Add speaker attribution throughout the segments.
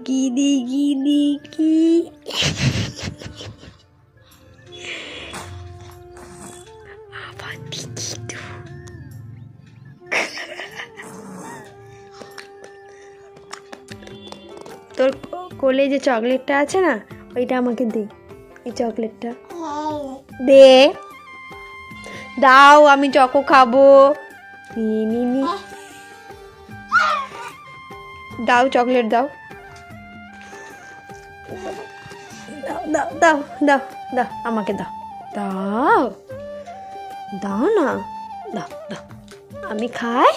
Speaker 1: দেখি দেখি দেখি আবার দেখি তো তোর কোলে যে চকলেটটা আছে না ওইটা আমাকে দে এই চকলেটটা দে দাও আমি চকো খাবো নি দাও চকলেট দাও দাও দাও দাও দাও আমাকে দাও দাও দাও না দাও দাও আমি খাই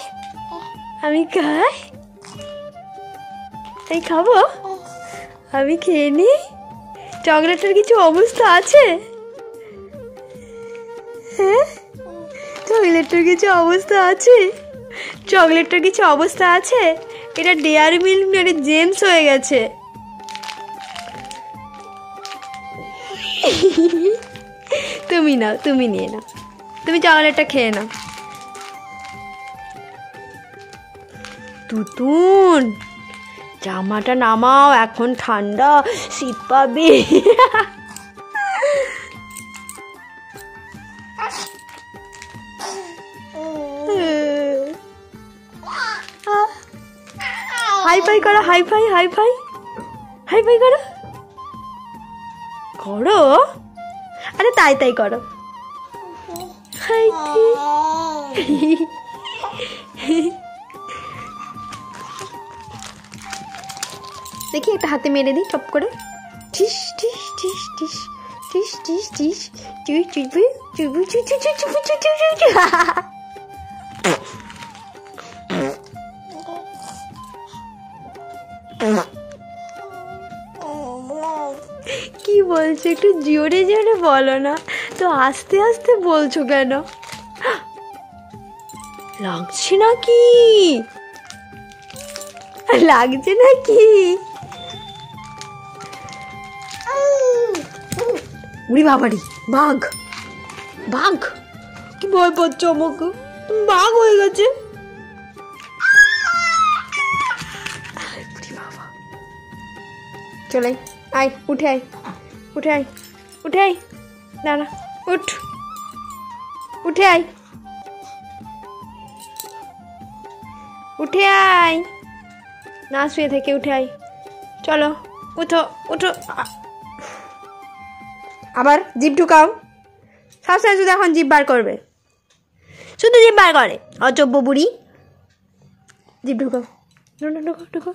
Speaker 1: এই খাবো আমি খেয়ে নি চকলেটের কিছু অবস্থা আছে হ্যাঁ চকলেটের কিছু অবস্থা আছে এটা ডেয়ারি মিল্ক না জেমস হয়ে গেছে তুমি নাও তুমি নিয়ে নাও তুমি চকলেটটা খেয়ে নাও তুতুন জামাটা নামাও এখন ঠান্ডা শীত পাবে হাই করো করো আরে তাই করো দেখি একটা হাতে মেরে দিই চপ করে টিস টিস টিস টিস টিস টিস টিস চুই চুই চুবু চুই চুই চুই চুবু চুই চুই চুই কি বলছো একটু জোরে জোরে বলো না তো আস্তে আস্তে বলছো কেন লাগছে নাকি উড়ি বাবারি বাঘ কি ভয় পাচ্ছ আমাকে বাঘ হয়ে গেছে চলে আয় উঠে আয় দাঁড়া উঠে আয় না শুয়ে থেকে উঠে আয় চলো উঠো আবার জিভ ঢুকাও সবসময় শুধু এখন জিভ বার করবে শুধু জিভ বার করে অচব্য বুড়ি জিভ ঢুকাও ঢুকো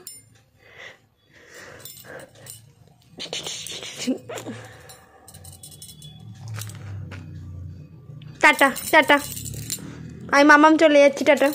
Speaker 1: টাটা আমি মামাম চলে যাচ্ছি টাটা